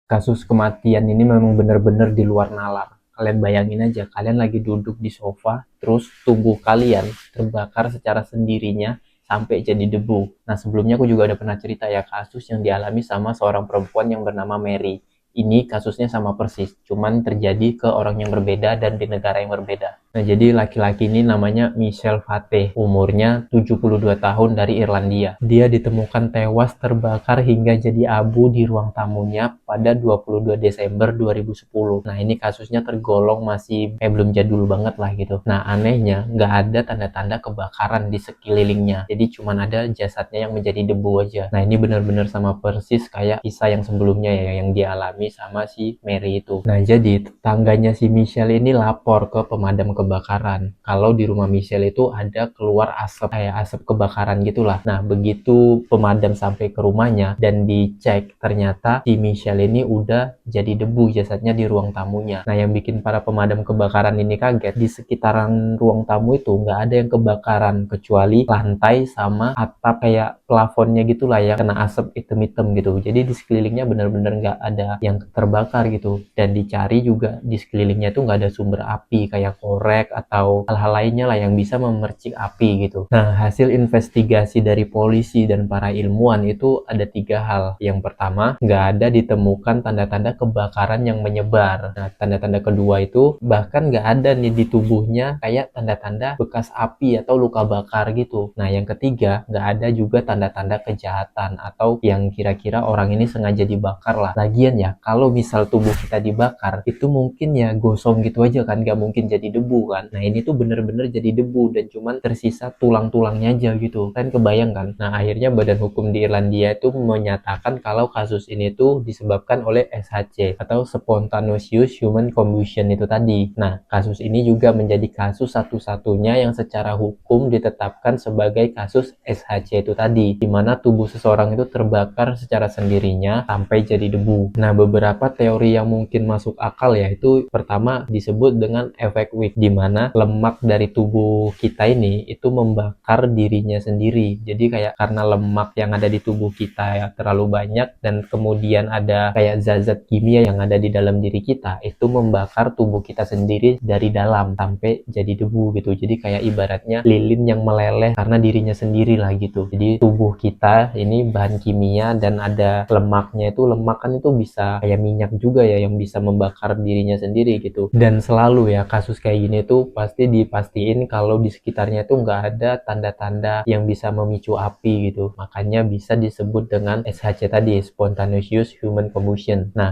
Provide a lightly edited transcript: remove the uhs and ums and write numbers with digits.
Kasus kematian ini memang benar-benar di luar nalar. Kalian bayangin aja, kalian lagi duduk di sofa, terus tubuh kalian terbakar secara sendirinya sampai jadi debu. Nah, sebelumnya aku juga udah pernah cerita ya kasus yang dialami sama seorang perempuan yang bernama Mary. Ini kasusnya sama persis, cuman terjadi ke orang yang berbeda dan di negara yang berbeda. Nah, jadi laki-laki ini namanya Michel Fateh, umurnya 72 tahun, dari Irlandia. Dia ditemukan tewas terbakar hingga jadi abu di ruang tamunya pada 22 Desember 2010. Nah, ini kasusnya tergolong masih belum jadul banget lah gitu. Nah, anehnya nggak ada tanda-tanda kebakaran di sekelilingnya. Jadi cuman ada jasadnya yang menjadi debu aja. Nah, ini benar-benar sama persis kayak kisah yang sebelumnya ya, yang dialami sama si Mary itu. Nah, jadi tetangganya si Michelle ini lapor ke pemadam kebakaran kalau di rumah Michelle itu ada keluar asap, kayak asap kebakaran gitulah. Nah, begitu pemadam sampai ke rumahnya dan dicek, ternyata si Michelle ini udah jadi debu jasadnya di ruang tamunya. Nah, yang bikin para pemadam kebakaran ini kaget, di sekitaran ruang tamu itu nggak ada yang kebakaran kecuali lantai sama atap kayak plafonnya gitulah ya, kena asap hitam-hitam gitu. Jadi di sekelilingnya benar-benar nggak ada yang terbakar gitu, dan dicari juga di sekelilingnya tuh nggak ada sumber api kayak korek atau hal-hal lainnya lah yang bisa memercik api gitu. Nah, hasil investigasi dari polisi dan para ilmuwan itu ada 3 hal. Yang pertama, nggak ada ditemukan tanda-tanda kebakaran yang menyebar. Nah, tanda-tanda kedua itu bahkan nggak ada nih di tubuhnya kayak tanda-tanda bekas api atau luka bakar gitu. Nah, yang ketiga, nggak ada juga tanda-tanda kejahatan atau yang kira-kira orang ini sengaja dibakar lah. Lagian ya, kalau misal tubuh kita dibakar, itu mungkin ya gosong gitu aja kan, nggak mungkin jadi debu kan. Nah, ini tuh bener-bener jadi debu dan cuman tersisa tulang-tulangnya aja gitu. Kan kebayang kan? Nah, akhirnya Badan Hukum di Irlandia itu menyatakan kalau kasus ini tuh disebabkan oleh SHC atau Spontaneous Human Combustion itu tadi. Nah, kasus ini juga menjadi kasus satu-satunya yang secara hukum ditetapkan sebagai kasus SHC itu tadi, di mana tubuh seseorang itu terbakar secara sendirinya sampai jadi debu. Nah, beberapa teori yang mungkin masuk akal ya, itu pertama disebut dengan efek Wick, di mana lemak dari tubuh kita ini itu membakar dirinya sendiri. Jadi kayak karena lemak yang ada di tubuh kita ya terlalu banyak, dan kemudian ada kayak zat-zat kimia yang ada di dalam diri kita, itu membakar tubuh kita sendiri dari dalam sampai jadi debu gitu. Jadi kayak ibaratnya lilin yang meleleh karena dirinya sendiri lah gitu. Jadi tubuh kita ini bahan kimia dan ada lemaknya, itu lemak kan itu bisa kayak minyak juga ya yang bisa membakar dirinya sendiri gitu. Dan selalu ya kasus kayak gini tuh pasti dipastiin kalau di sekitarnya tuh nggak ada tanda-tanda yang bisa memicu api gitu. Makanya bisa disebut dengan SHC tadi, Spontaneous Human Combustion. Nah,